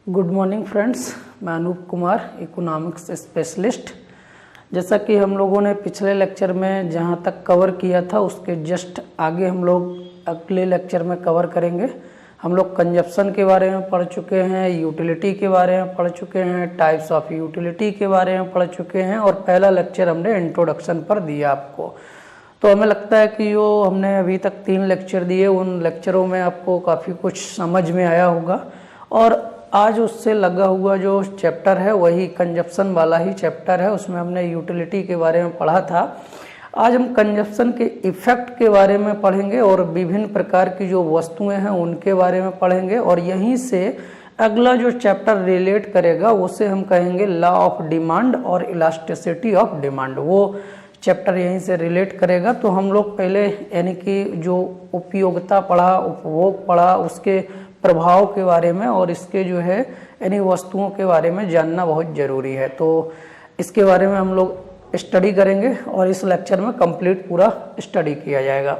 Good morning friends, मैं Anoop Kumar, economics specialist. जैसा कि हम लोगों ने पिछले लेक्चर में जहां तक कवर किया था उसके जस्ट आगे हम लोग अगले लेक्चर में कवर करेंगे। हम लोग कंजप्शन के बारे में पढ़ चुके हैं, यूटिलिटी के बारे में पढ़ चुके हैं, टाइप्स ऑफ यूटिलिटी के बारे में पढ़ चुके हैं और पहला लेक्चर हमने इंट्रोडक्शन पर दिया आपको। तो हमें लगता है कि जो हमने अभी तक 3 लेक्चर दिए उन लेक्चरों में आपको काफ़ी कुछ समझ में आया होगा और आज उससे लगा हुआ जो चैप्टर है वही कंजप्शन वाला ही चैप्टर है। उसमें हमने यूटिलिटी के बारे में पढ़ा था। आज हम कंजप्शन के इफ़ेक्ट के बारे में पढ़ेंगे और विभिन्न प्रकार की जो वस्तुएं हैं उनके बारे में पढ़ेंगे और यहीं से अगला जो चैप्टर रिलेट करेगा उसे हम कहेंगे लॉ ऑफ डिमांड और इलास्टिसिटी ऑफ डिमांड। वो चैप्टर यहीं से रिलेट करेगा। तो हम लोग पहले यानी कि जो उपयोगिता पढ़ा, उपभोग पढ़ा, उसके प्रभाव के बारे में और इसके जो है यानी वस्तुओं के बारे में जानना बहुत ज़रूरी है। तो इसके बारे में हम लोग स्टडी करेंगे और इस लेक्चर में कंप्लीट पूरा स्टडी किया जाएगा।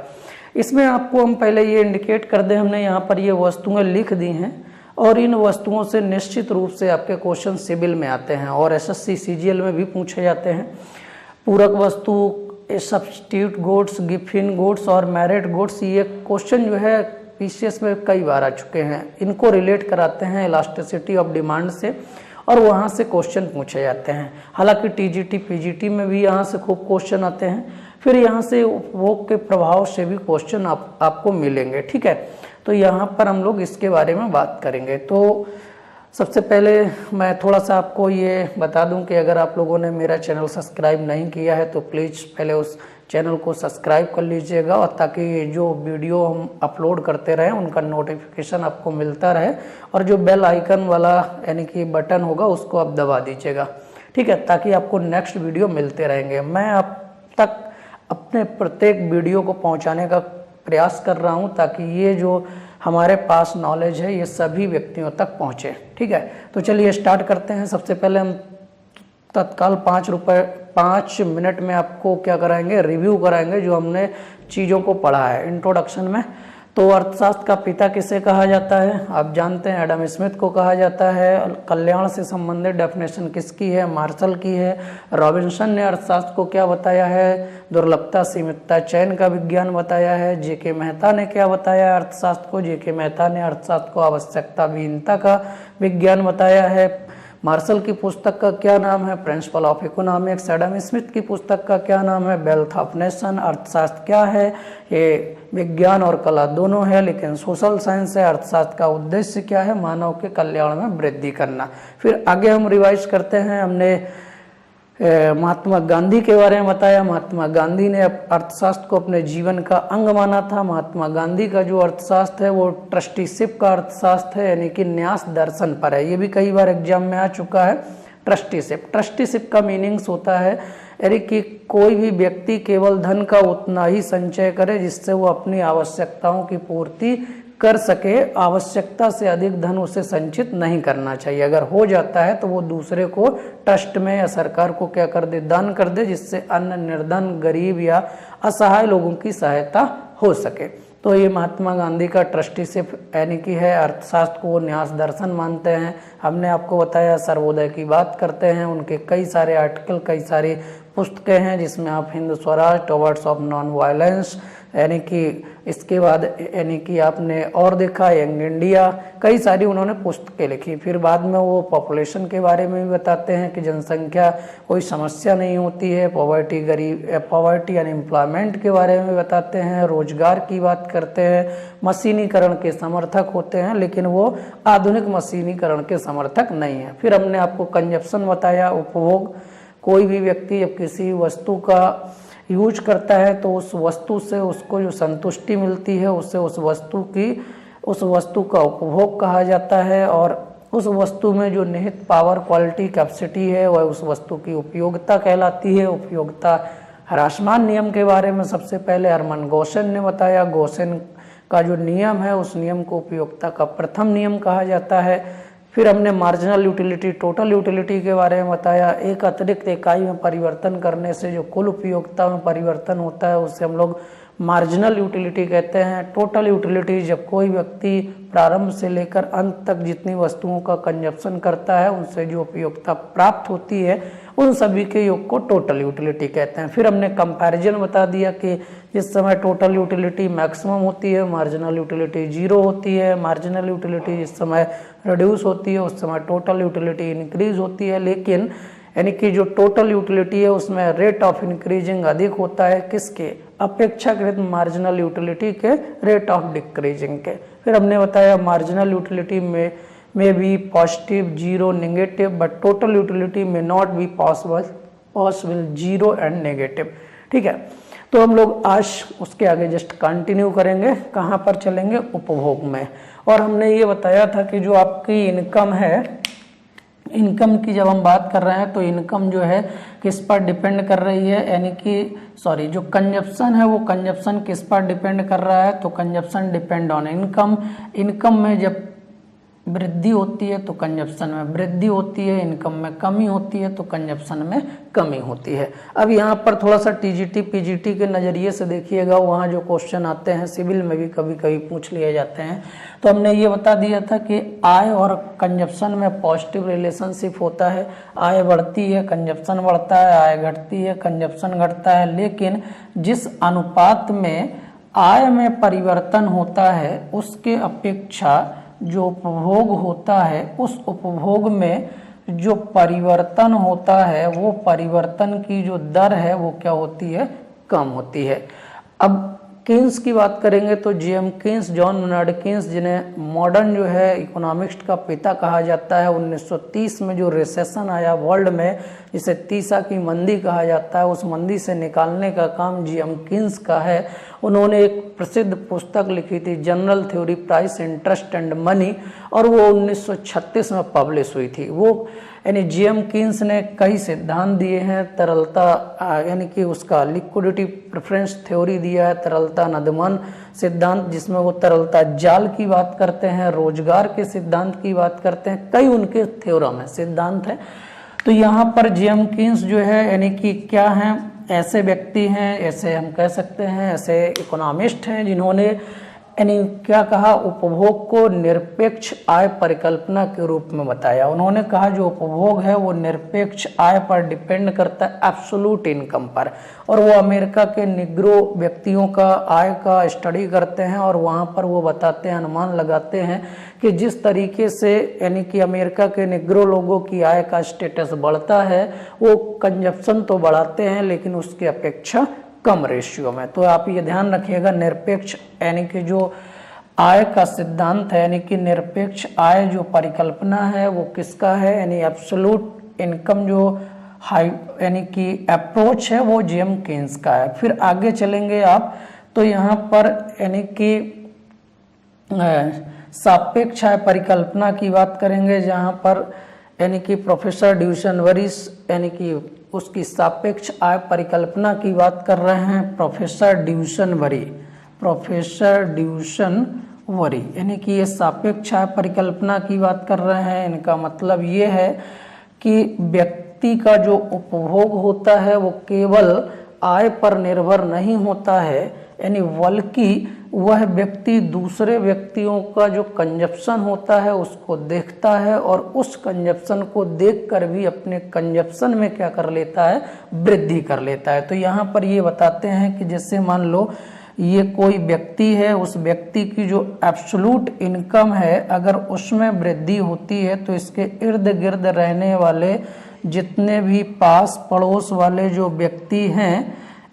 इसमें आपको हम पहले ये इंडिकेट कर दें, हमने यहाँ पर ये वस्तुएं लिख दी हैं और इन वस्तुओं से निश्चित रूप से आपके क्वेश्चन सिविल में आते हैं और एसएससी सीजीएल में भी पूछे जाते हैं। पूरक वस्तु, सब्स्टिट्यूट गुड्स, गिफिन गुड्स और मेरिट गुड्स, ये क्वेश्चन जो है पीसीएस में कई बार आ चुके हैं। इनको रिलेट कराते हैं इलास्टिसिटी ऑफ डिमांड से और वहाँ से क्वेश्चन पूछे जाते हैं। हालांकि टीजीटी पीजीटी में भी यहाँ से खूब क्वेश्चन आते हैं। फिर यहाँ से उपभोग के प्रभाव से भी क्वेश्चन आपको मिलेंगे, ठीक है। तो यहाँ पर हम लोग इसके बारे में बात करेंगे। तो सबसे पहले मैं थोड़ा सा आपको ये बता दूं कि अगर आप लोगों ने मेरा चैनल सब्सक्राइब नहीं किया है तो प्लीज़ पहले उस चैनल को सब्सक्राइब कर लीजिएगा और ताकि जो वीडियो हम अपलोड करते रहें उनका नोटिफिकेशन आपको मिलता रहे और जो बेल आइकन वाला यानी कि बटन होगा उसको आप दबा दीजिएगा, ठीक है, ताकि आपको नेक्स्ट वीडियो मिलते रहेंगे। मैं आप तक अपने प्रत्येक वीडियो को पहुँचाने का प्रयास कर रहा हूँ ताकि ये जो हमारे पास नॉलेज है ये सभी व्यक्तियों तक पहुँचे, ठीक है। तो चलिए स्टार्ट करते हैं। सबसे पहले हम तत्काल 5 मिनट में आपको क्या कराएंगे, रिव्यू कराएंगे जो हमने चीज़ों को पढ़ा है इंट्रोडक्शन में। तो अर्थशास्त्र का पिता किसे कहा जाता है? आप जानते हैं एडम स्मिथ को कहा जाता है। कल्याण से संबंधित डेफिनेशन किसकी है? मार्शल की है। रॉबिन्सन ने अर्थशास्त्र को क्या बताया है? दुर्लभता, सीमितता, चयन का विज्ञान बताया है। जेके मेहता ने क्या बताया अर्थशास्त्र को? जेके मेहता ने अर्थशास्त्र को आवश्यकता विहीनता का विज्ञान बताया है। मार्शल की पुस्तक का क्या नाम है? Principle of economics. Adam Smith की पुस्तक का क्या नाम है? Wealth of nation. अर्थशास्त्र क्या है? ये विज्ञान और कला दोनों है लेकिन सोशल साइंस है। अर्थशास्त्र का उद्देश्य क्या है? मानव के कल्याण में वृद्धि करना। फिर आगे हम रिवाइज करते हैं। हमने महात्मा गांधी के बारे में बताया। महात्मा गांधी ने अर्थशास्त्र को अपने जीवन का अंग माना था। महात्मा गांधी का जो अर्थशास्त्र है वो ट्रस्टीशिप का अर्थशास्त्र है, यानी कि न्यास दर्शन पर है। ये भी कई बार एग्जाम में आ चुका है। ट्रस्टीशिप का मीनिंग्स होता है यानी कि कोई भी व्यक्ति केवल धन का उतना ही संचय करे जिससे वो अपनी आवश्यकताओं की पूर्ति कर सके। आवश्यकता से अधिक धन उसे संचित नहीं करना चाहिए। अगर हो जाता है तो वो दूसरे को ट्रस्ट में या सरकार को क्या कर दे, दान कर दे, जिससे अन्य निर्धन, गरीब या असहाय लोगों की सहायता हो सके। तो ये महात्मा गांधी का ट्रस्टीशिप यानी कि है। अर्थशास्त्र को वो न्यास दर्शन मानते हैं। हमने आपको बताया सर्वोदय की बात करते हैं। उनके कई सारे आर्टिकल, कई सारी पुस्तकें हैं जिसमें आप Hind Swaraj, towards of non violence, यानी कि इसके बाद यानी कि आपने और देखा यंग इंडिया, कई सारी उन्होंने पुस्तकें लिखी। फिर बाद में वो पॉपुलेशन के बारे में भी बताते हैं कि जनसंख्या कोई समस्या नहीं होती है। पॉवर्टी अनएम्प्लॉयमेंट के बारे में बताते हैं। रोजगार की बात करते हैं। मशीनीकरण के समर्थक होते हैं लेकिन वो आधुनिक मशीनीकरण के समर्थक नहीं है। फिर हमने आपको कंजप्शन बताया, उपभोग। कोई भी व्यक्ति जब किसी वस्तु का यूज करता है तो उस वस्तु से उसको जो संतुष्टि मिलती है उससे उस वस्तु का उपभोग कहा जाता है और उस वस्तु में जो निहित पावर, क्वालिटी, कैपेसिटी है वह उस वस्तु की उपयोगिता कहलाती है। उपयोगिता ह्रासमान नियम के बारे में सबसे पहले हरमन गोसेन ने बताया। गोसेन का जो नियम है उस नियम को उपयोगिता का प्रथम नियम कहा जाता है। फिर हमने मार्जिनल यूटिलिटी, टोटल यूटिलिटी के बारे में बताया। एक अतिरिक्त इकाई में परिवर्तन करने से जो कुल उपयोगिता में परिवर्तन होता है उसे हम लोग मार्जिनल यूटिलिटी कहते हैं। टोटल यूटिलिटी जब कोई व्यक्ति प्रारंभ से लेकर अंत तक जितनी वस्तुओं का कंजप्शन करता है उनसे जो उपयोगिता प्राप्त होती है उन सभी के योग को टोटल यूटिलिटी कहते हैं। फिर हमने कंपैरिजन बता दिया कि जिस समय टोटल यूटिलिटी मैक्सिमम होती है मार्जिनल यूटिलिटी 0 होती है, मार्जिनल यूटिलिटी जिस समय रिड्यूस होती है उस समय टोटल यूटिलिटी इंक्रीज होती है। लेकिन यानी कि जो टोटल यूटिलिटी है उसमें रेट ऑफ इंक्रीजिंग अधिक होता है, किसके अपेक्षाकृत मार्जिनल यूटिलिटी के रेट ऑफ डिक्रीजिंग के। फिर हमने बताया मार्जिनल यूटिलिटी में be positive, 0, negative, but total utility में not be possible 0 and negative. ठीक है, तो हम लोग आज उसके आगे जस्ट कंटिन्यू करेंगे। कहाँ पर चलेंगे? उपभोग में। और हमने ये बताया था कि जो आपकी इनकम है, इनकम की जब हम बात कर रहे हैं तो इनकम जो है किस पर डिपेंड कर रही है, यानी कि जो कंजप्शन है वो कंजप्शन किस पर डिपेंड कर रहा है? तो consumption depend on income. Income में जब वृद्धि होती है तो कंजप्शन में वृद्धि होती है, इनकम में कमी होती है तो कंजप्शन में कमी होती है। अब यहाँ पर थोड़ा सा टीजीटी पीजीटी के नज़रिए से देखिएगा, वहाँ जो क्वेश्चन आते हैं सिविल में भी कभी कभी पूछ लिए जाते हैं। तो हमने ये बता दिया था कि आय और कंजप्शन में पॉजिटिव रिलेशनशिप होता है। आय बढ़ती है कंजप्शन बढ़ता है, आय घटती है कंजप्शन घटता है। लेकिन जिस अनुपात में आय में परिवर्तन होता है उसके अपेक्षा जो उपभोग होता है उस उपभोग में जो परिवर्तन होता है वो परिवर्तन की जो दर है वो क्या होती है? कम होती है। अब केन्स की बात करेंगे तो GM Keynes, John Maynard Keynes, जिन्हें मॉडर्न जो है इकोनॉमिक्स का पिता कहा जाता है, 1930 में जो रिसेशन आया वर्ल्ड में जिसे तीसा की मंदी कहा जाता है, उस मंदी से निकालने का काम जीएम केन्स का है। उन्होंने एक प्रसिद्ध पुस्तक लिखी थी general theory price interest and money, और वो 1936 में पब्लिश हुई थी। वो यानी जीएम केन्स ने कई सिद्धांत दिए हैं। तरलता यानी कि उसका लिक्विडिटी प्रेफरेंस थ्योरी दिया है, तरलता नदमन सिद्धांत जिसमें वो तरलता जाल की बात करते हैं, रोजगार के सिद्धांत की बात करते हैं, कई उनके थ्योरम है, सिद्धांत हैं। तो यहाँ पर जीएम केन्स जो है यानी कि क्या हैं? ऐसे व्यक्ति हैं, ऐसे हम कह सकते हैं, ऐसे इकोनॉमिस्ट हैं जिन्होंने यानी क्या कहा? उपभोग को निरपेक्ष आय परिकल्पना के रूप में बताया। उन्होंने कहा जो उपभोग है वो निरपेक्ष आय पर डिपेंड करता है, एब्सोल्यूट इनकम पर। और वो अमेरिका के निग्रो व्यक्तियों का आय का स्टडी करते हैं और वहाँ पर वो बताते हैं, अनुमान लगाते हैं कि जिस तरीके से यानी कि अमेरिका के निग्रो लोगों की आय का स्टेटस बढ़ता है वो कंजप्शन तो बढ़ाते हैं लेकिन उसकी अपेक्षा कम रेशियो में। तो आप ये ध्यान रखिएगा, निरपेक्ष यानी कि जो आय का सिद्धांत है यानी कि निरपेक्ष आय जो परिकल्पना है वो किसका है? यानी एब्सोल्यूट इनकम जो हाई यानी कि अप्रोच है वो जीएम केन्स का है। फिर आगे चलेंगे आप तो यहाँ पर यानी कि सापेक्ष आय परिकल्पना की बात करेंगे, जहाँ पर यानी कि प्रोफेसर ड्यूसन वरिस यानी कि उसकी सापेक्ष आय परिकल्पना की बात कर रहे हैं। प्रोफेसर ड्यूसन वरी यानी कि ये सापेक्ष आय परिकल्पना की बात कर रहे हैं। इनका मतलब ये है कि व्यक्ति का जो उपभोग होता है वो केवल आय पर निर्भर नहीं होता है, यानी बल्कि वह व्यक्ति दूसरे व्यक्तियों का जो कंजप्शन होता है उसको देखता है और उस कंजप्शन को देखकर भी अपने कंजप्शन में क्या कर लेता है? वृद्धि कर लेता है। तो यहाँ पर ये बताते हैं कि जैसे मान लो ये कोई व्यक्ति है, उस व्यक्ति की जो एब्सोल्यूट इनकम है अगर उसमें वृद्धि होती है तो इसके इर्द गिर्द रहने वाले जितने भी पास पड़ोस वाले जो व्यक्ति हैं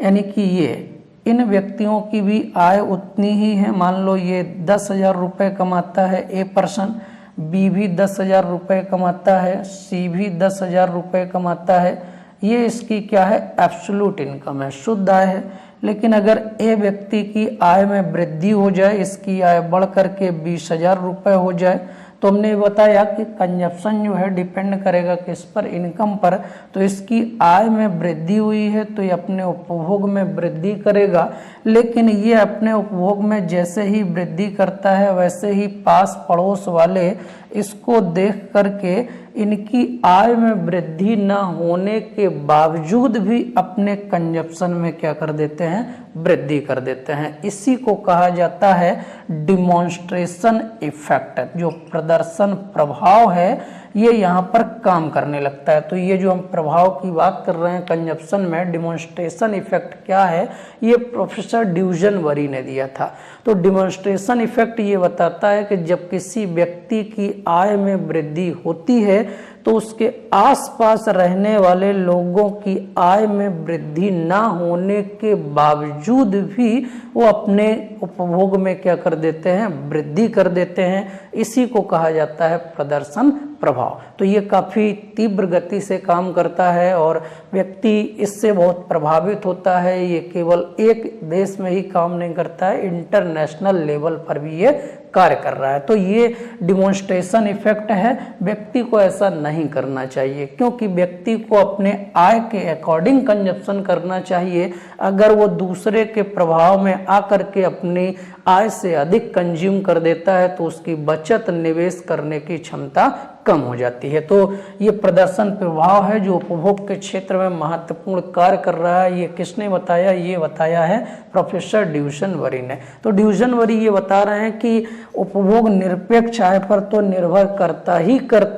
यानी कि ये इन व्यक्तियों की भी आय उतनी ही है। मान लो ये 10,000 रुपये कमाता है ए पर्सन, बी भी 10,000 रुपये कमाता है, सी भी 10,000 रुपये कमाता है। ये इसकी क्या है? एब्सोल्यूट इनकम है, शुद्ध आय है। लेकिन अगर ए व्यक्ति की आय में वृद्धि हो जाए, इसकी आय बढ़ करके 20,000 रुपये हो जाए, तो हमने बताया कि कंजप्शन जो है डिपेंड करेगा किस पर? इनकम पर। तो इसकी आय में वृद्धि हुई है तो ये अपने उपभोग में वृद्धि करेगा, लेकिन ये अपने उपभोग में जैसे ही वृद्धि करता है वैसे ही पास पड़ोस वाले इसको देख करके इनकी आय में वृद्धि न होने के बावजूद भी अपने कंजप्शन में क्या कर देते हैं, वृद्धि कर देते हैं। इसी को कहा जाता है डिमॉन्स्ट्रेशन इफेक्ट। जो प्रदर्शन प्रभाव है ये यहाँ पर काम करने लगता है। तो ये जो हम प्रभाव की बात कर रहे हैं कंजप्शन में, डिमॉन्स्ट्रेशन इफेक्ट क्या है, ये प्रोफेसर ड्यूजनबरी ने दिया था। तो डिमॉन्स्ट्रेशन इफेक्ट ये बताता है कि जब किसी व्यक्ति की आय में वृद्धि होती है तो उसके आसपास रहने वाले लोगों की आय में वृद्धि ना होने के बावजूद भी वो अपने उपभोग में क्या कर देते हैं, वृद्धि कर देते हैं। इसी को कहा जाता है प्रदर्शन प्रभाव। तो ये काफ़ी तीव्र गति से काम करता है और व्यक्ति इससे बहुत प्रभावित होता है। ये केवल एक देश में ही काम नहीं करता है, इंटरनेशनल लेवल पर भी ये कार्य कर रहा है। तो ये डिमॉन्स्ट्रेशन इफेक्ट है। व्यक्ति को ऐसा नहीं करना चाहिए, क्योंकि व्यक्ति को अपने आय के अकॉर्डिंग कंजप्शन करना चाहिए। अगर वो दूसरे के प्रभाव में आकर के अपनी आय से अधिक कंज्यूम कर देता है तो उसकी बचत, निवेश करने की क्षमता कम हो जाती है। तो ये प्रदर्शन प्रभाव है जो उपभोग के क्षेत्र में महत्वपूर्ण कार्य कर रहा है। ये किसने बताया? ये बताया है प्रोफेसर ड्यूजनबरी ने। तो ड्यूजनबरी ये बता रहे हैं कि उपभोग निरपेक्ष आय पर तो निर्भर करता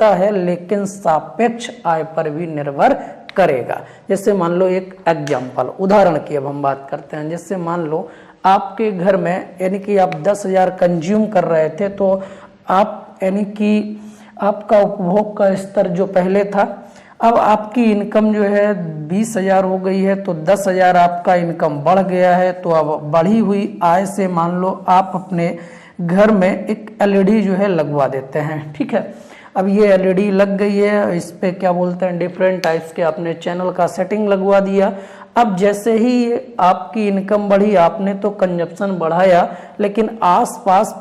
है, लेकिन सापेक्ष आय पर भी निर्भर करेगा। जैसे मान लो एक एग्जाम्पल, उदाहरण की अब हम बात करते हैं। जैसे मान लो आपके घर में यानी कि आप 10,000 कंज्यूम कर रहे थे, तो आप यानी कि आपका उपभोग का स्तर जो पहले था, अब आपकी इनकम जो है 20,000 हो गई है, तो 10,000 आपका इनकम बढ़ गया है। तो अब बढ़ी हुई आय से मान लो आप अपने घर में एक एलईडी जो है लगवा देते हैं, ठीक है। अब ये एलईडी लग गई है, इस पे क्या बोलते हैं, डिफरेंट टाइप्स के आपने चैनल का सेटिंग लगवा दिया। अब जैसे ही आपकी इनकम बढ़ी, आपने तो कंजप्शन बढ़ाया, लेकिन आसपास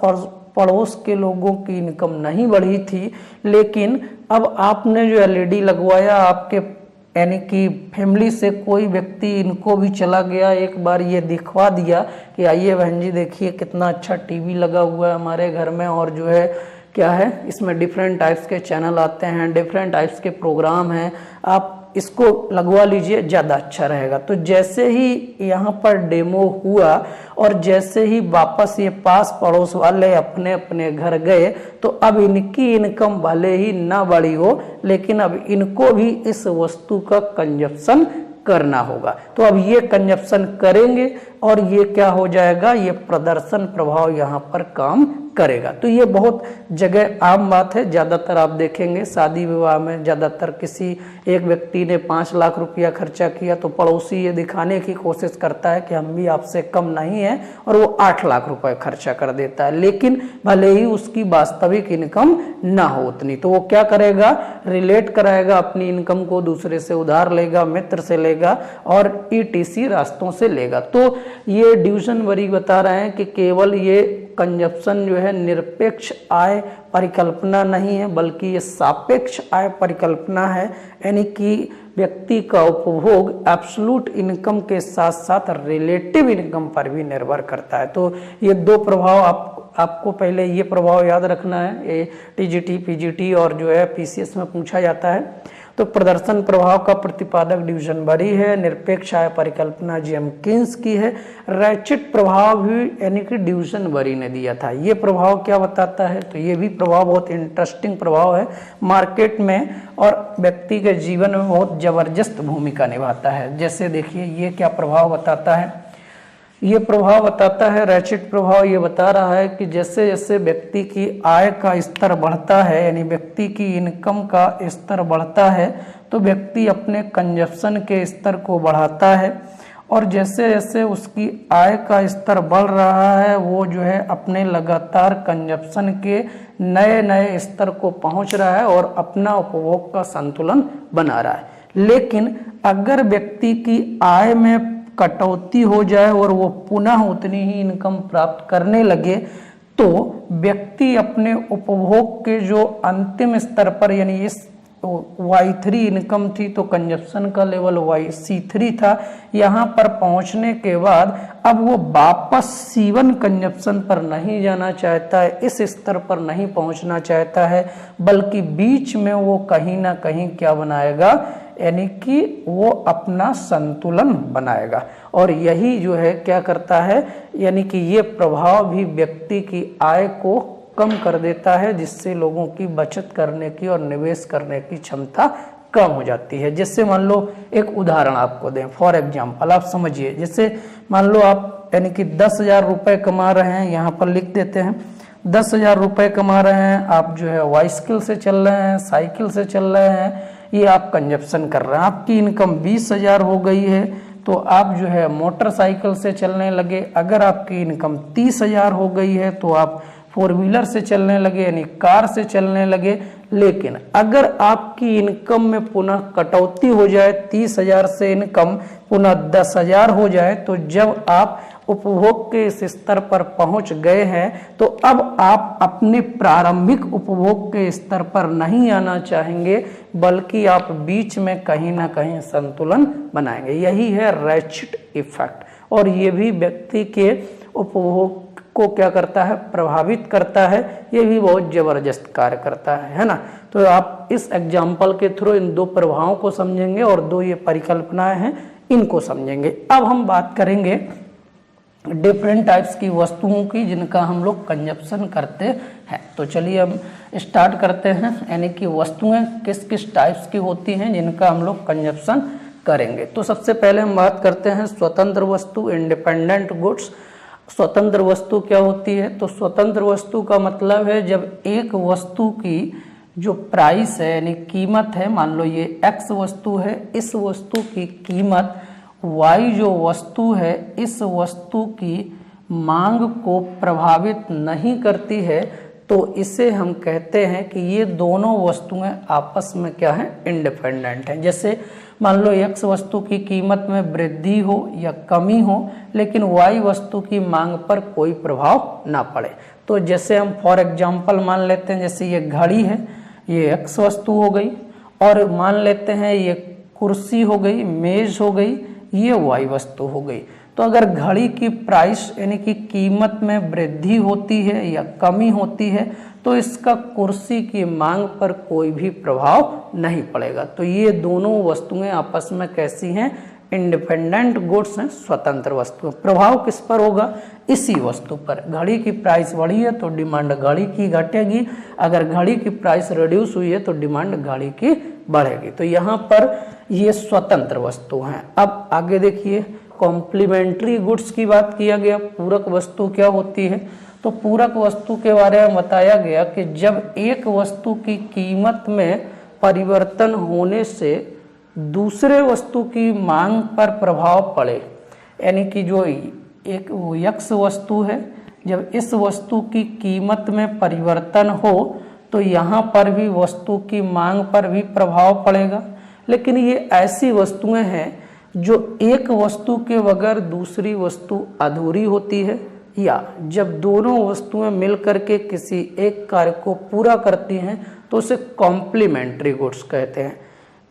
पड़ोस के लोगों की इनकम नहीं बढ़ी थी। लेकिन अब आपने जो एलईडी लगवाया, आपके यानी कि फैमिली से कोई व्यक्ति इनको भी चला गया, एक बार ये दिखवा दिया कि आइए बहन जी देखिए कितना अच्छा टीवी लगा हुआ है हमारे घर में, और जो है क्या है, इसमें डिफरेंट टाइप्स के चैनल आते हैं, डिफरेंट टाइप्स के प्रोग्राम हैं, आप इसको लगवा लीजिए, ज़्यादा अच्छा रहेगा। तो जैसे ही यहाँ पर डेमो हुआ और जैसे ही वापस ये पास पड़ोस वाले अपने अपने घर गए, तो अब इनकी इनकम भले ही ना बढ़ी हो, लेकिन अब इनको भी इस वस्तु का कंजप्शन करना होगा। तो अब ये कंजप्शन करेंगे और ये क्या हो जाएगा, ये प्रदर्शन प्रभाव यहाँ पर काम करेगा। तो ये बहुत जगह आम बात है। ज़्यादातर आप देखेंगे शादी विवाह में, ज़्यादातर किसी एक व्यक्ति ने 5 लाख रुपया खर्चा किया तो पड़ोसी ये दिखाने की कोशिश करता है कि हम भी आपसे कम नहीं हैं, और वो 8 लाख रुपए खर्चा कर देता है, लेकिन भले ही उसकी वास्तविक इनकम ना हो उतनी। तो वो क्या करेगा, रिलेट कराएगा अपनी इनकम को, दूसरे से उधार लेगा, मित्र से लेगा और ETC रास्तों से लेगा। तो ये ड्यूजनबरी बता रहे हैं कि केवल ये कंजप्शन जो है निरपेक्ष आय परिकल्पना नहीं है, बल्कि ये सापेक्ष आय परिकल्पना है। यानी कि व्यक्ति का उपभोग एब्सोल्यूट इनकम के साथ साथ रिलेटिव इनकम पर भी निर्भर करता है। तो ये 2 प्रभाव आपको पहले ये प्रभाव याद रखना है। ये TGT, PGT और जो है PCS में पूछा जाता है। तो प्रदर्शन प्रभाव का प्रतिपादक ड्यूजनबरी है, निरपेक्ष आय परिकल्पना जेम्किंस की है, रैचिट प्रभाव भी यानी कि ड्यूजनबरी ने दिया था। ये प्रभाव क्या बताता है, तो ये भी प्रभाव बहुत इंटरेस्टिंग प्रभाव है, मार्केट में और व्यक्ति के जीवन में बहुत जबरदस्त भूमिका निभाता है। जैसे देखिए ये क्या प्रभाव बताता है, ये प्रभाव बताता है, रैचिट प्रभाव ये बता रहा है कि जैसे जैसे व्यक्ति की आय का स्तर बढ़ता है, यानी व्यक्ति की इनकम का स्तर बढ़ता है, तो व्यक्ति अपने कंजप्शन के स्तर को बढ़ाता है, और जैसे जैसे उसकी आय का स्तर बढ़ रहा है, वो जो है अपने लगातार कंजप्शन के नए नए स्तर को पहुंच रहा है और अपना उपभोग का संतुलन बना रहा है। लेकिन अगर व्यक्ति की आय में कटौती हो जाए और वो पुनः उतनी ही इनकम प्राप्त करने लगे, तो व्यक्ति अपने उपभोग के जो अंतिम स्तर पर, यानी इस Y3 इनकम थी तो कंजप्शन का लेवल C3 था। यहाँ पर पहुँचने के बाद अब वो वापस C1 कंजप्शन पर नहीं जाना चाहता है, इस स्तर पर नहीं पहुँचना चाहता है, बल्कि बीच में वो कहीं ना कहीं क्या बनाएगा, यानी कि वो अपना संतुलन बनाएगा। और यही जो है क्या करता है, यानी कि ये प्रभाव भी व्यक्ति की आय को कम कर देता है, जिससे लोगों की बचत करने की और निवेश करने की क्षमता कम हो जाती है। जैसे मान लो एक उदाहरण आपको दें, फॉर एग्जांपल आप समझिए, जैसे मान लो आप यानी कि 10,000 रुपये कमा रहे हैं, यहाँ पर लिख देते हैं 10,000 रुपये कमा रहे हैं, आप जो है बाइसिकल से चल रहे हैं, साइकिल से चल रहे हैं, ये आप कंजप्शन कर रहे हैं, आपकी इनकम 20,000 हो गई है तो आप जो है मोटरसाइकिल से चलने लगे। अगर आपकी इनकम 30,000 हो गई है तो आप 4 व्हीलर से चलने लगे, यानी कार से चलने लगे। लेकिन अगर आपकी इनकम में पुनः कटौती हो जाए, 30,000 से इनकम पुनः 10,000 हो जाए, तो जब आप उपभोग के इस स्तर पर पहुंच गए हैं तो अब आप अपने प्रारंभिक उपभोग के स्तर पर नहीं आना चाहेंगे, बल्कि आप बीच में कहीं ना कहीं संतुलन बनाएंगे। यही है रैचिट इफेक्ट, और ये भी व्यक्ति के उपभोग को क्या करता है, प्रभावित करता है। ये भी बहुत जबरदस्त कार्य करता है ना। तो आप इस एग्जाम्पल के थ्रू इन दो प्रभावों को समझेंगे और दो ये परिकल्पनाएं हैं, इनको समझेंगे। अब हम बात करेंगे डिफरेंट टाइप्स की वस्तुओं की जिनका हम लोग कंजप्शन करते हैं। तो चलिए हम स्टार्ट करते हैं, यानी कि वस्तुएं किस किस टाइप्स की होती हैं जिनका हम लोग कंजप्शन करेंगे। तो सबसे पहले हम बात करते हैं स्वतंत्र वस्तु, इंडिपेंडेंट गुड्स। स्वतंत्र वस्तु क्या होती है? तो स्वतंत्र वस्तु का मतलब है जब एक वस्तु की जो प्राइस है यानी कीमत है, मान लो ये एक्स वस्तु है, इस वस्तु की कीमत वाई जो वस्तु है इस वस्तु की मांग को प्रभावित नहीं करती है, तो इसे हम कहते हैं कि ये दोनों वस्तुएं आपस में क्या है, इंडिपेंडेंट हैं। जैसे मान लो एक्स वस्तु की कीमत में वृद्धि हो या कमी हो, लेकिन वाई वस्तु की मांग पर कोई प्रभाव ना पड़े। तो जैसे हम फॉर एग्जांपल मान लेते हैं, जैसे ये घड़ी है, ये एक्स वस्तु हो गई, और मान लेते हैं ये कुर्सी हो गई, मेज हो गई, ये वाई वस्तु हो गई। तो अगर घड़ी की प्राइस यानी कि कीमत में वृद्धि होती है या कमी होती है तो इसका कुर्सी की मांग पर कोई भी प्रभाव नहीं पड़ेगा। तो ये दोनों वस्तुएं आपस में कैसी हैं, इंडिपेंडेंट गुड्स हैं, स्वतंत्र वस्तु। प्रभाव किस पर होगा, इसी वस्तु पर। घड़ी की प्राइस बढ़ी है तो डिमांड घड़ी की घटेगी, अगर घड़ी की प्राइस रिड्यूस हुई है तो डिमांड घड़ी की बढ़ेगी। तो यहाँ पर ये स्वतंत्र वस्तु हैं। अब आगे देखिए, कॉम्प्लीमेंट्री गुड्स की बात किया गया। पूरक वस्तु क्या होती है? तो पूरक वस्तु के बारे में बताया गया कि जब एक वस्तु की कीमत में परिवर्तन होने से दूसरे वस्तु की मांग पर प्रभाव पड़े, यानी कि जो एक यक्स वस्तु है, जब इस वस्तु की कीमत में परिवर्तन हो तो यहाँ पर भी वस्तु की मांग पर भी प्रभाव पड़ेगा। लेकिन ये ऐसी वस्तुएं हैं जो एक वस्तु के बगैर दूसरी वस्तु अधूरी होती है, या जब दोनों वस्तुएं मिलकर के किसी एक कार्य को पूरा करती हैं तो उसे कॉम्प्लीमेंट्री गुड्स कहते हैं।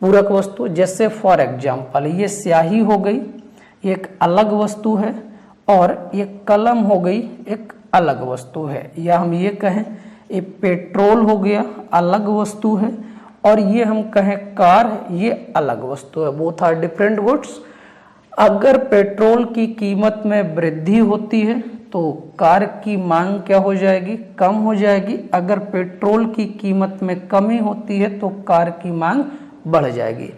पूरक वस्तु जैसे फॉर एग्जांपल ये स्याही हो गई, एक अलग वस्तु है, और ये कलम हो गई, एक अलग वस्तु है। या हम ये कहें ये पेट्रोल हो गया, अलग वस्तु है, और ये हम कहें कार, ये अलग वस्तु है। Both are different goods. अगर पेट्रोल की कीमत में वृद्धि होती है तो कार की मांग क्या हो जाएगी, कम हो जाएगी। अगर पेट्रोल की कीमत में कमी होती है तो कार की मांग बढ़ जाएगी।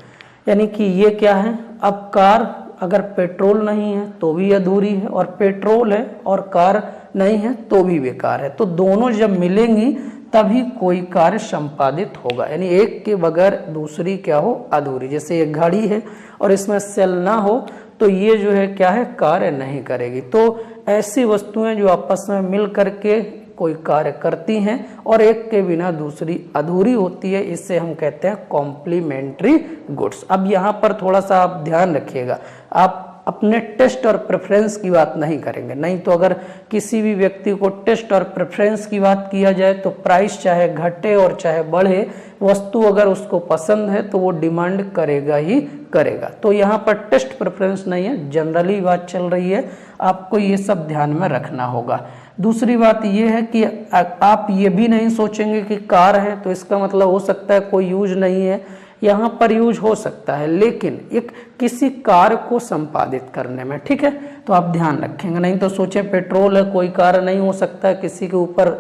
यानी कि ये क्या है, अब कार अगर पेट्रोल नहीं है तो भी अधूरी है, और पेट्रोल है और कार नहीं है तो भी बेकार है। तो दोनों जब मिलेंगी तभी कोई कार्य संपादित होगा, यानी एक के बगैर दूसरी क्या हो, अधूरी। जैसे ये घड़ी है और इसमें सेल ना हो तो ये जो है क्या है, कार्य नहीं करेगी। तो ऐसी वस्तुएं जो आपस में मिल करके कोई कार्य करती हैं और एक के बिना दूसरी अधूरी होती है, इससे हम कहते हैं कॉम्प्लीमेंट्री गुड्स। अब यहाँ पर थोड़ा सा आप ध्यान रखिएगा, आप अपने टेस्ट और प्रेफरेंस की बात नहीं करेंगे। नहीं तो अगर किसी भी व्यक्ति को टेस्ट और प्रेफरेंस की बात किया जाए तो प्राइस चाहे घटे और चाहे बढ़े, वस्तु अगर उसको पसंद है तो वो डिमांड करेगा ही करेगा। तो यहाँ पर टेस्ट प्रेफरेंस नहीं है, जनरली बात चल रही है, आपको ये सब ध्यान में रखना होगा। दूसरी बात ये है कि आप ये भी नहीं सोचेंगे कि कार है तो इसका मतलब हो सकता है कोई यूज नहीं है, यहाँ पर यूज हो सकता है, लेकिन एक किसी कार्य को संपादित करने में, ठीक है, तो आप ध्यान रखेंगे। नहीं तो सोचे पेट्रोल है कोई कार्य नहीं हो सकता है, किसी के ऊपर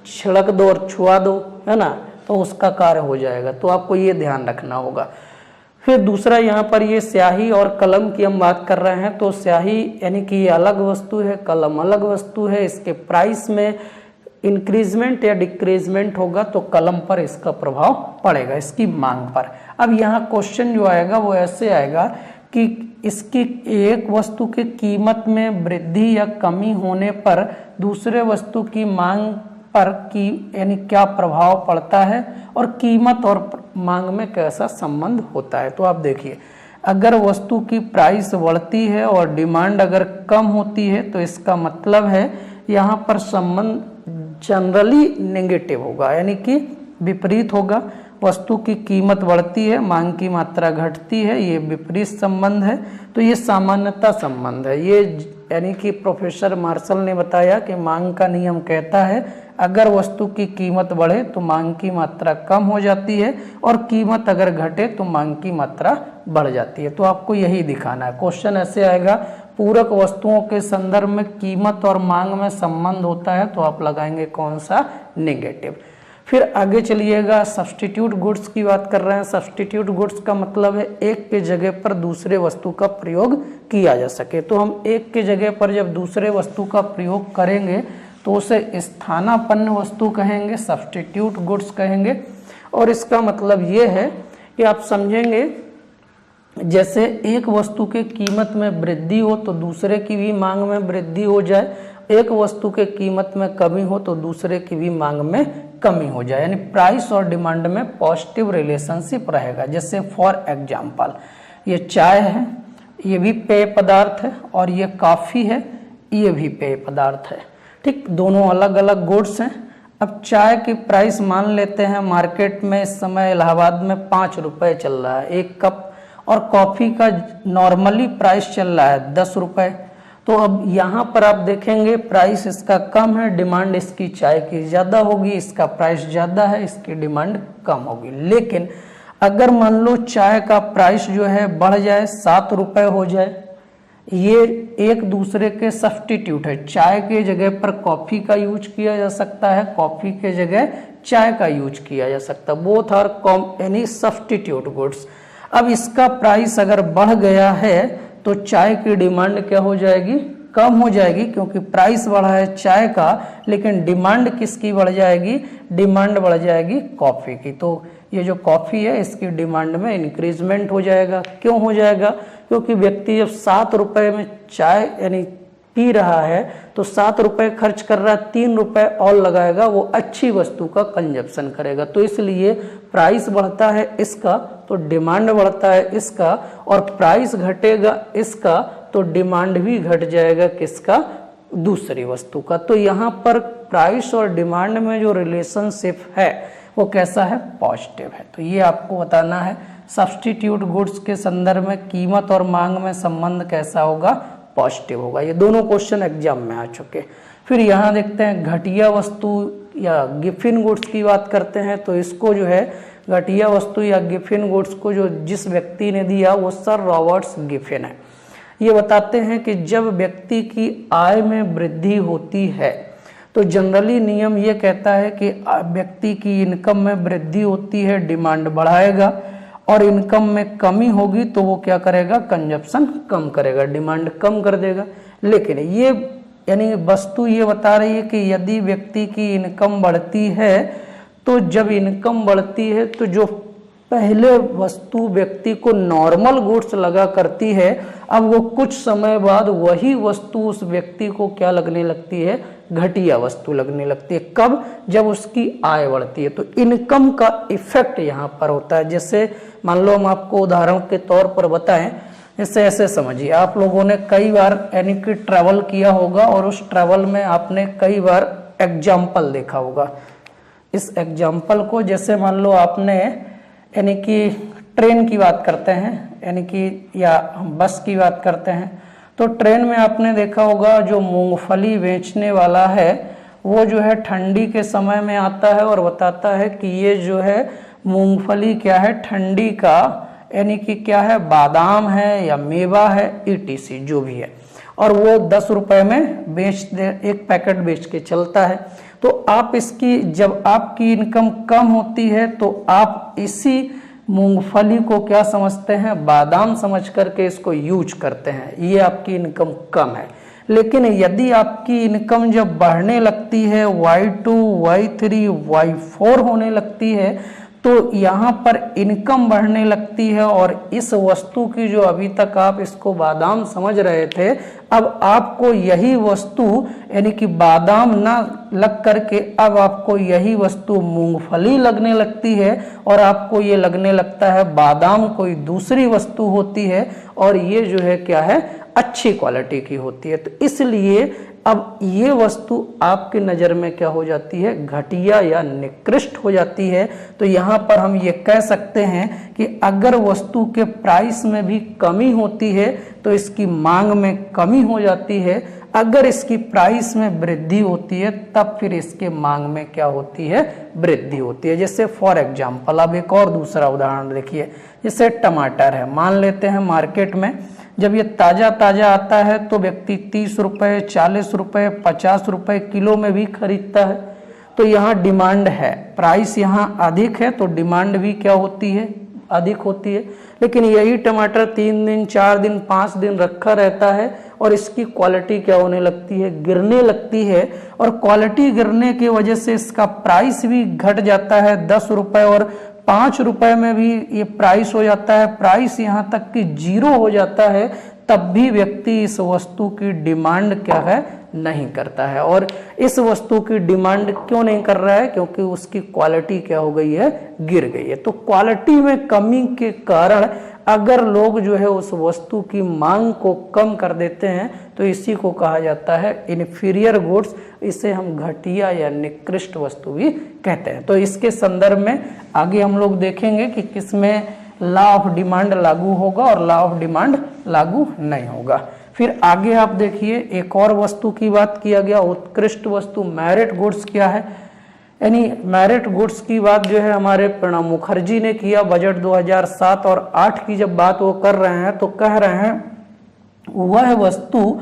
छिड़क दो और छुआ दो, है ना, तो उसका कार्य हो जाएगा। तो आपको ये ध्यान रखना होगा। फिर दूसरा यहाँ पर ये स्याही और कलम की हम बात कर रहे हैं, तो स्याही यानी कि ये अलग वस्तु है, कलम अलग वस्तु है, इसके प्राइस में इंक्रीजमेंट या डिक्रीजमेंट होगा तो कलम पर इसका प्रभाव पड़ेगा, इसकी मांग पर। अब यहाँ क्वेश्चन जो आएगा वो ऐसे आएगा कि इसकी एक वस्तु की कीमत में वृद्धि या कमी होने पर दूसरे वस्तु की मांग पर की यानी क्या प्रभाव पड़ता है और कीमत और मांग में कैसा संबंध होता है। तो आप देखिए, अगर वस्तु की प्राइस बढ़ती है और डिमांड अगर कम होती है तो इसका मतलब है यहाँ पर संबंध जनरली नेगेटिव होगा, यानी कि विपरीत होगा। वस्तु की कीमत बढ़ती है, मांग की मात्रा घटती है, ये विपरीत संबंध है। तो ये सामान्यता संबंध है। ये यानी कि प्रोफेसर मार्शल ने बताया कि मांग का नियम कहता है अगर वस्तु की कीमत बढ़े तो मांग की मात्रा कम हो जाती है और कीमत अगर घटे तो मांग की मात्रा बढ़ जाती है। तो आपको यही दिखाना है। क्वेश्चन ऐसे आएगा, पूरक वस्तुओं के संदर्भ में कीमत और मांग में संबंध होता है, तो आप लगाएंगे कौन सा, नेगेटिव। फिर आगे चलिएगा, सब्स्टिट्यूट गुड्स की बात कर रहे हैं। सब्स्टिट्यूट गुड्स का मतलब है एक के जगह पर दूसरे वस्तु का प्रयोग किया जा सके। तो हम एक के जगह पर जब दूसरे वस्तु का प्रयोग करेंगे तो उसे स्थानापन्न वस्तु कहेंगे, सब्स्टिट्यूट गुड्स कहेंगे। और इसका मतलब ये है कि आप समझेंगे जैसे एक वस्तु के कीमत में वृद्धि हो तो दूसरे की भी मांग में वृद्धि हो जाए, एक वस्तु के कीमत में कमी हो तो दूसरे की भी मांग में कमी हो जाए, यानी प्राइस और डिमांड में पॉजिटिव रिलेशनशिप रहेगा। जैसे फॉर एग्जांपल ये चाय है, ये भी पेय पदार्थ है, और ये कॉफ़ी है, ये भी पेय पदार्थ है, ठीक, दोनों अलग अलग गुड्स हैं। अब चाय की प्राइस मान लेते हैं मार्केट में इस समय इलाहाबाद में 5 रुपये चल रहा है एक कप, और कॉफ़ी का नॉर्मली प्राइस चल रहा है 10 रुपये। तो अब यहाँ पर आप देखेंगे प्राइस इसका कम है, डिमांड इसकी चाय की ज़्यादा होगी, इसका प्राइस ज़्यादा है, इसकी डिमांड कम होगी। लेकिन अगर मान लो चाय का प्राइस जो है बढ़ जाए, 7 रुपये हो जाए, ये एक दूसरे के सब्स्टिट्यूट है। चाय के जगह पर कॉफ़ी का यूज किया जा सकता है, कॉफ़ी के जगह चाय का यूज किया जा सकता है, बोथ आर यानी सब्स्टिट्यूट गुड्स। अब इसका प्राइस अगर बढ़ गया है तो चाय की डिमांड क्या हो जाएगी, कम हो जाएगी, क्योंकि प्राइस बढ़ा है चाय का, लेकिन डिमांड किसकी बढ़ जाएगी, डिमांड बढ़ जाएगी कॉफ़ी की। तो ये जो कॉफ़ी है इसकी डिमांड में इंक्रीजमेंट हो जाएगा। क्यों हो जाएगा, क्योंकि व्यक्ति जब 7 रुपये में चाय यानी पी रहा है तो 7 रुपये खर्च कर रहा है, 3 रुपये और लगाएगा, वो अच्छी वस्तु का कंजप्शन करेगा। तो इसलिए प्राइस बढ़ता है इसका तो डिमांड बढ़ता है इसका, और प्राइस घटेगा इसका तो डिमांड भी घट जाएगा किसका, दूसरी वस्तु का। तो यहाँ पर प्राइस और डिमांड में जो रिलेशनशिप है वो कैसा है, पॉजिटिव है। तो ये आपको बताना है। सब्स्टिट्यूट गुड्स के संदर्भ में कीमत और मांग में संबंध कैसा होगा, पॉजिटिव होगा। ये दोनों क्वेश्चन एग्जाम में आ चुके। फिर यहाँ देखते हैं घटिया वस्तु या गिफिन गुड्स की बात करते हैं। तो इसको जो है घटिया वस्तु या गिफिन गुड्स को जो जिस व्यक्ति ने दिया वो सर रॉबर्ट्स गिफिन है। ये बताते हैं कि जब व्यक्ति की आय में वृद्धि होती है तो जनरली नियम ये कहता है कि व्यक्ति की इनकम में वृद्धि होती है, डिमांड बढ़ाएगा, और इनकम में कमी होगी तो वो क्या करेगा, कंजप्शन कम करेगा, डिमांड कम कर देगा। लेकिन ये यानी वस्तु ये बता रही है कि यदि व्यक्ति की इनकम बढ़ती है तो जब इनकम बढ़ती है तो जो पहले वस्तु व्यक्ति को नॉर्मल गुड्स लगा करती है, अब वो कुछ समय बाद वही वस्तु उस व्यक्ति को क्या लगने लगती है, घटिया वस्तु लगने लगती है। कब, जब उसकी आय बढ़ती है। तो इनकम का इफेक्ट यहाँ पर होता है। जैसे मान लो हम आपको उदाहरण के तौर पर बताएं इससे ऐसे समझिए, आप लोगों ने कई बार यानी कि ट्रैवल किया होगा और उस ट्रैवल में आपने कई बार एग्जाम्पल देखा होगा। इस एग्जाम्पल को जैसे मान लो आपने यानी कि ट्रेन की बात करते हैं यानी कि या हम बस की बात करते हैं, तो ट्रेन में आपने देखा होगा जो मूंगफली बेचने वाला है वो जो है ठंडी के समय में आता है और बताता है कि ये जो है मूंगफली क्या है, ठंडी का यानी कि क्या है, बादाम है या मेवा है, ईटीसी जो भी है, और वो 10 रुपए में बेच दे, एक पैकेट बेच के चलता है। तो आप इसकी जब आपकी इनकम कम होती है तो आप इसी मूंगफली को क्या समझते हैं, बादाम समझ करके इसको यूज करते हैं, ये आपकी इनकम कम है। लेकिन यदि आपकी इनकम जब बढ़ने लगती है, Y2, Y3, Y4 होने लगती है, तो यहाँ पर इनकम बढ़ने लगती है और इस वस्तु की जो अभी तक आप इसको बादाम समझ रहे थे, अब आपको यही वस्तु यानी कि बादाम ना लग करके अब आपको यही वस्तु मूंगफली लगने लगती है और आपको ये लगने लगता है बादाम कोई दूसरी वस्तु होती है और ये जो है क्या है, अच्छी क्वालिटी की होती है। तो इसलिए अब ये वस्तु आपकी नज़र में क्या हो जाती है, घटिया या निकृष्ट हो जाती है। तो यहाँ पर हम ये कह सकते हैं कि अगर वस्तु के प्राइस में भी कमी होती है तो इसकी मांग में कमी हो जाती है, अगर इसकी प्राइस में वृद्धि होती है तब फिर इसके मांग में क्या होती है, वृद्धि होती है। जैसे फॉर एग्जाम्पल अब एक और दूसरा उदाहरण देखिए, जैसे टमाटर है, मान लेते हैं मार्केट में जब ये ताज़ा ताज़ा आता है तो व्यक्ति 30 रुपये, 40 रुपये, 50 रुपये किलो में भी खरीदता है। तो यहाँ डिमांड है, प्राइस यहाँ अधिक है तो डिमांड भी क्या होती है, अधिक होती है। लेकिन यही टमाटर 3 दिन, 4 दिन, 5 दिन रखा रहता है और इसकी क्वालिटी क्या होने लगती है, गिरने लगती है, और क्वालिटी गिरने की वजह से इसका प्राइस भी घट जाता है। 10 रुपये और 5 रुपए में भी ये प्राइस हो जाता है, प्राइस यहाँ तक कि 0 हो जाता है, तब भी व्यक्ति इस वस्तु की डिमांड क्या है, नहीं करता है। और इस वस्तु की डिमांड क्यों नहीं कर रहा है, क्योंकि उसकी क्वालिटी क्या हो गई है, गिर गई है। तो क्वालिटी में कमी के कारण अगर लोग जो है उस वस्तु की मांग को कम कर देते हैं तो इसी को कहा जाता है इन्फीरियर गुड्स, इसे हम घटिया या निकृष्ट वस्तु भी कहते हैं। तो इसके संदर्भ में आगे हम लोग देखेंगे कि किसमें लॉ ऑफ डिमांड लागू होगा और लॉ ऑफ डिमांड लागू नहीं होगा। फिर आगे आप देखिए एक और वस्तु की बात किया गया, उत्कृष्ट वस्तु, मेरिट गुड्स क्या है, यानी मेरिट गुड्स की बात जो है हमारे प्रणब मुखर्जी ने किया। बजट 2007 और 8 की जब बात वो कर रहे हैं तो कह रहे हैं वह वस्तु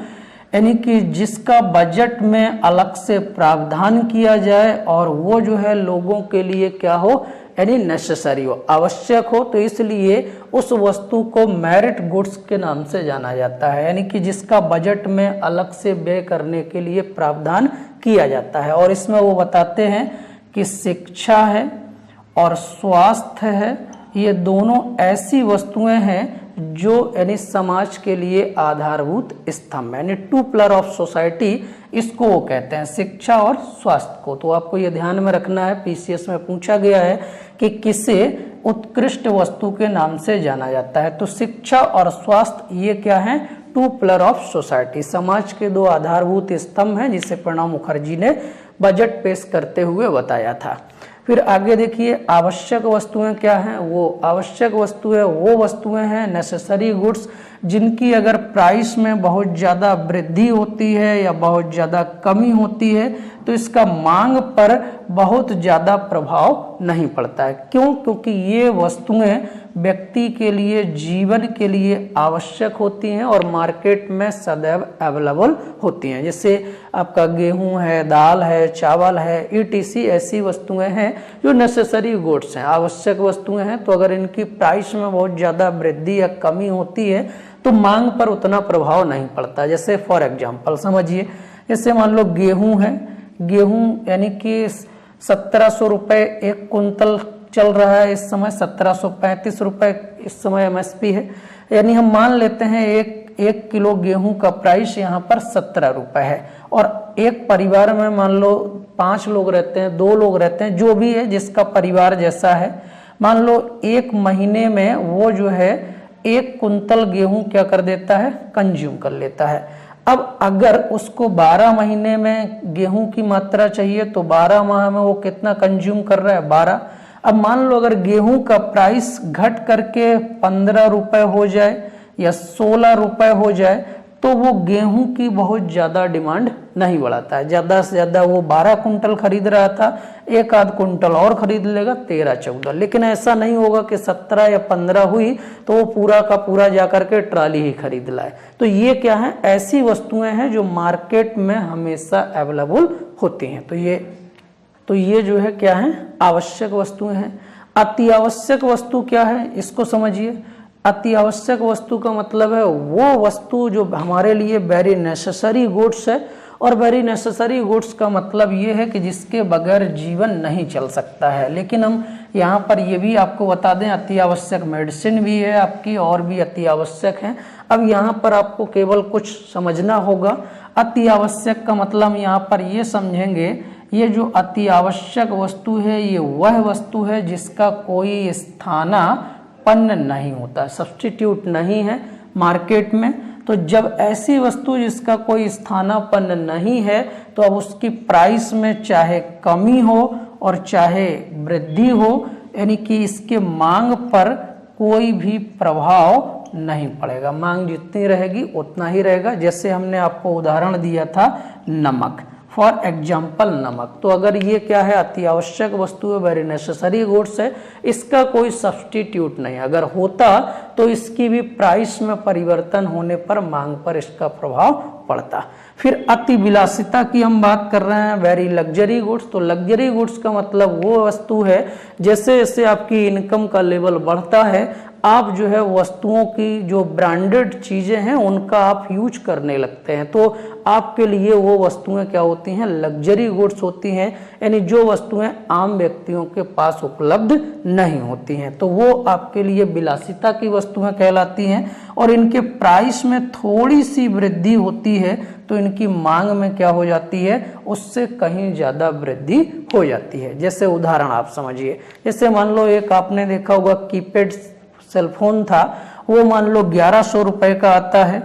यानी कि जिसका बजट में अलग से प्रावधान किया जाए और वो जो है लोगों के लिए क्या हो, यानी नेसेसरी हो, आवश्यक हो, तो इसलिए उस वस्तु को मेरिट गुड्स के नाम से जाना जाता है। यानी कि जिसका बजट में अलग से व्यय करने के लिए प्रावधान किया जाता है। और इसमें वो बताते हैं कि शिक्षा है और स्वास्थ्य है, ये दोनों ऐसी वस्तुएं हैं जो यानी समाज के लिए आधारभूत स्तंभ, यानी 2 पिलर ऑफ सोसाइटी, इसको वो कहते हैं, शिक्षा और स्वास्थ्य को। तो आपको ये ध्यान में रखना है, पीसीएस में पूछा गया है कि किसे उत्कृष्ट वस्तु के नाम से जाना जाता है। तो शिक्षा और स्वास्थ्य ये क्या है, 2 पिलर ऑफ सोसाइटी, समाज के 2 आधारभूत स्तंभ हैं, जिसे प्रणब मुखर्जी ने बजट पेश करते हुए बताया था। फिर आगे देखिए आवश्यक वस्तुएं क्या हैं, वो आवश्यक वस्तुएं वो वस्तुएं हैं नेसेसरी गुड्स जिनकी अगर प्राइस में बहुत ज़्यादा वृद्धि होती है या बहुत ज़्यादा कमी होती है तो इसका मांग पर बहुत ज़्यादा प्रभाव नहीं पड़ता है। क्यों? क्योंकि ये वस्तुएं व्यक्ति के लिए, जीवन के लिए आवश्यक होती हैं और मार्केट में सदैव अवेलेबल होती हैं। जैसे आपका गेहूं है, दाल है, चावल है, ETC ऐसी वस्तुएं हैं जो नेसेसरी गुड्स हैं, आवश्यक वस्तुएं हैं। तो अगर इनकी प्राइस में बहुत ज़्यादा वृद्धि या कमी होती है तो मांग पर उतना प्रभाव नहीं पड़ता। जैसे फॉर एग्जाम्पल समझिए, जैसे मान लो गेहूं है, गेहूं यानी कि 1700 रुपये 1 कुंतल चल रहा है इस समय, 1735 रुपये इस समय MSP है। यानी हम मान लेते हैं एक किलो गेहूं का प्राइस यहाँ पर 17 रुपये है और एक परिवार में मान लो 5 लोग रहते हैं, 2 लोग रहते हैं, जो भी है जिसका परिवार जैसा है, मान लो 1 महीने में वो जो है 1 कुंतल गेहूं क्या कर देता है, कंज्यूम कर लेता है। अब अगर उसको 12 महीने में गेहूं की मात्रा चाहिए तो 12 माह में वो कितना कंज्यूम कर रहा है, 12। अब मान लो अगर गेहूं का प्राइस घट करके 15 रुपए हो जाए या 16 रुपए हो जाए तो वो गेहूं की बहुत ज्यादा डिमांड नहीं बढ़ाता है। ज्यादा से ज्यादा वो 12 कुंटल खरीद रहा था, 1 आध कुंटल और खरीद लेगा, 13-14। लेकिन ऐसा नहीं होगा कि 17 या 15 हुई तो वो पूरा का पूरा जाकर के ट्राली ही खरीद लाए। तो ये क्या है, ऐसी वस्तुएं हैं जो मार्केट में हमेशा अवेलेबल होती हैं। तो ये जो है क्या है, आवश्यक वस्तुएं हैं। अति आवश्यक वस्तु क्या है, इसको समझिए। अति आवश्यक वस्तु का मतलब है वो वस्तु जो हमारे लिए वेरी नेसेसरी गुड्स है, और वेरी नेसेसरी गुड्स का मतलब ये है कि जिसके बगैर जीवन नहीं चल सकता है। लेकिन हम यहाँ पर ये भी आपको बता दें, अति आवश्यक मेडिसिन भी है आपकी, और भी अति आवश्यक है। अब यहाँ पर आपको केवल कुछ समझना होगा। अति आवश्यक का मतलब हम यहाँ पर ये समझेंगे, ये जो अति आवश्यक वस्तु है ये वह वस्तु है जिसका कोई स्थानापन्न नहीं होता, सब्स्टिट्यूट नहीं है मार्केट में। तो जब ऐसी वस्तु जिसका कोई स्थानापन्न नहीं है तो अब उसकी प्राइस में चाहे कमी हो और चाहे वृद्धि हो, यानी कि इसके मांग पर कोई भी प्रभाव नहीं पड़ेगा। मांग जितनी रहेगी उतना ही रहेगा। जैसे हमने आपको उदाहरण दिया था नमक, फॉर एग्जाम्पल नमक। तो अगर ये क्या है, अति आवश्यक वस्तु है, वेरी नेसेसरी गुड्स है, इसका कोई सब्स्टिट्यूट नहीं। अगर होता तो इसकी भी प्राइस में परिवर्तन होने पर मांग पर इसका प्रभाव पड़ता। फिर अति विलासिता की हम बात कर रहे हैं, वेरी लग्जरी गुड्स। तो लग्जरी गुड्स का मतलब वो वस्तु है जैसे जैसे आपकी इनकम का लेवल बढ़ता है, आप जो है वस्तुओं की जो ब्रांडेड चीजें हैं उनका आप यूज करने लगते हैं। तो आपके लिए वो वस्तुएं क्या होती हैं, लग्जरी गुड्स होती हैं, यानी जो वस्तुएं आम व्यक्तियों के पास उपलब्ध नहीं होती हैं। तो वो आपके लिए विलासिता की वस्तुएं कहलाती हैं। और इनके प्राइस में थोड़ी सी वृद्धि होती है तो इनकी मांग में क्या हो जाती है, उससे कहीं ज्यादा वृद्धि हो जाती है। जैसे उदाहरण आप समझिए, जैसे मान लो एक आपने देखा होगा कीपैड सेलफोन था, वो मान लो 1100 रुपए का आता है,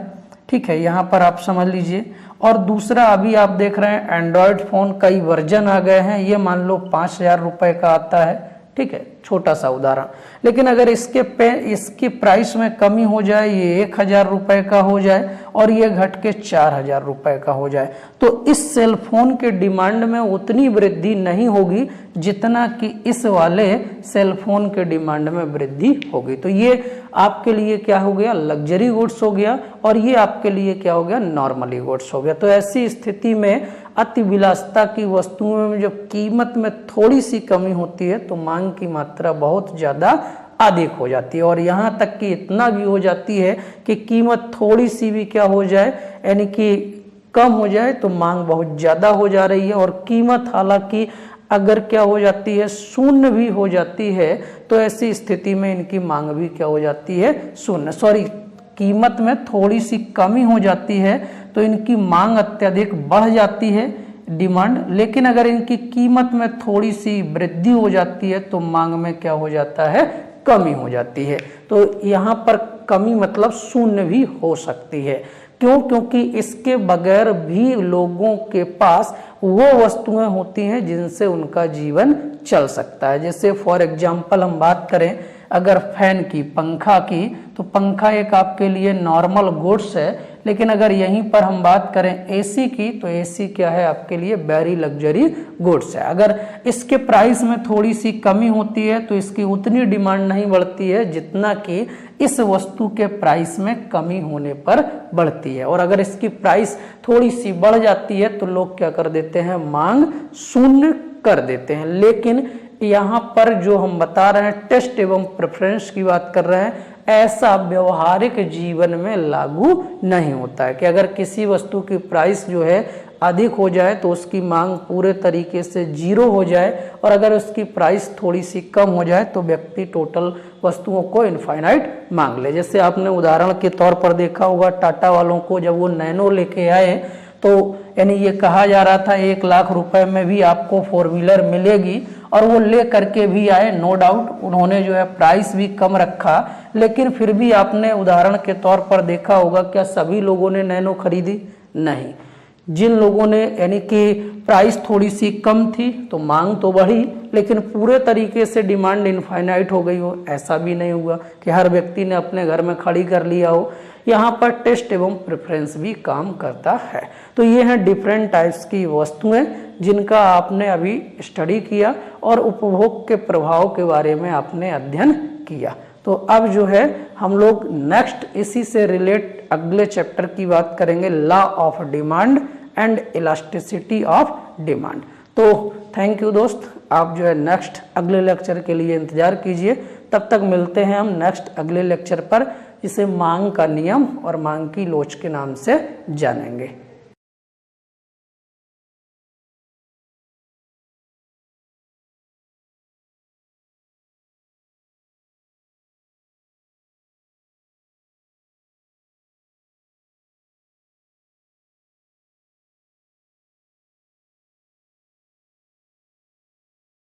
ठीक है, यहाँ पर आप समझ लीजिए। और दूसरा अभी आप देख रहे हैं एंड्रॉयड फोन, कई वर्जन आ गए हैं, ये मान लो 5000 रुपए का आता है, ठीक है, छोटा सा उदाहरण। लेकिन अगर इसकी प्राइस में कमी हो जाए, ये 1000 रुपए का हो जाए और ये घट के 4000 रुपए का हो जाए, तो इस सेलफोन के डिमांड में उतनी वृद्धि नहीं होगी जितना कि इस वाले सेलफोन के डिमांड में वृद्धि होगी। तो ये आपके लिए क्या हो गया, लग्जरी गुड्स हो गया, और ये आपके लिए क्या हो गया, नॉर्मली गुड्स हो गया। तो ऐसी स्थिति में अति विलासिता की वस्तुओं में जब कीमत में थोड़ी सी कमी होती है तो मांग की मात्रा बहुत ज्यादा अधिक हो जाती है। और यहाँ तक कि इतना भी हो जाती है कि कीमत थोड़ी सी भी क्या हो जाए, यानी कि कम हो जाए तो मांग बहुत ज्यादा हो जा रही है। और कीमत हालांकि अगर क्या हो जाती है, शून्य भी हो जाती है, तो ऐसी स्थिति में इनकी मांग भी क्या हो जाती है, शून्य, कीमत में थोड़ी सी कमी हो जाती है तो इनकी मांग अत्यधिक बढ़ जाती है, डिमांड। लेकिन अगर इनकी कीमत में थोड़ी सी वृद्धि हो जाती है तो मांग में क्या हो जाता है, कमी हो जाती है। तो यहाँ पर कमी मतलब शून्य भी हो सकती है। क्यों? क्योंकि इसके बगैर भी लोगों के पास वो वस्तुएं होती हैं जिनसे उनका जीवन चल सकता है। जैसे फॉर एग्जाम्पल हम बात करें अगर फैन की, पंखा की, तो पंखा एक आपके लिए नॉर्मल गुड्स है। लेकिन अगर यहीं पर हम बात करें एसी की, तो एसी क्या है, आपके लिए वेरी लग्जरी गुड्स है। अगर इसके प्राइस में थोड़ी सी कमी होती है तो इसकी उतनी डिमांड नहीं बढ़ती है जितना कि इस वस्तु के प्राइस में कमी होने पर बढ़ती है। और अगर इसकी प्राइस थोड़ी सी बढ़ जाती है तो लोग क्या कर देते हैं, मांग शून्य कर देते हैं। लेकिन यहाँ पर जो हम बता रहे हैं, टेस्ट एवं प्रेफरेंस की बात कर रहे हैं, ऐसा व्यवहारिक जीवन में लागू नहीं होता है कि अगर किसी वस्तु की प्राइस जो है अधिक हो जाए तो उसकी मांग पूरे तरीके से जीरो हो जाए, और अगर उसकी प्राइस थोड़ी सी कम हो जाए तो व्यक्ति टोटल वस्तुओं को इनफाइनाइट मांग ले। जैसे आपने उदाहरण के तौर पर देखा होगा, टाटा वालों को जब वो नैनो लेके आए तो यानी ये कहा जा रहा था 1 लाख रुपए में भी आपको 4 व्हीलर मिलेगी, और वो ले करके भी आए। नो डाउट उन्होंने जो है प्राइस भी कम रखा, लेकिन फिर भी आपने उदाहरण के तौर पर देखा होगा क्या सभी लोगों ने नैनो खरीदी? नहीं। जिन लोगों ने यानी कि प्राइस थोड़ी सी कम थी तो मांग तो बढ़ी, लेकिन पूरे तरीके से डिमांड इनफाइनाइट हो गई हो, ऐसा भी नहीं हुआ कि हर व्यक्ति ने अपने घर में खड़ी कर लिया हो। यहाँ पर टेस्ट एवं प्रेफरेंस भी काम करता है। तो ये हैं डिफरेंट टाइप्स की वस्तुएं जिनका आपने अभी स्टडी किया और उपभोग के प्रभाव के बारे में आपने अध्ययन किया। तो अब जो है हम लोग नेक्स्ट इसी से रिलेट अगले चैप्टर की बात करेंगे, law of demand and elasticity of demand. तो थैंक यू दोस्त, आप जो है नेक्स्ट अगले लेक्चर के लिए इंतजार कीजिए। तब तक मिलते हैं हम नेक्स्ट अगले लेक्चर पर, जिसे मांग का नियम और मांग की लोच के नाम से जानेंगे।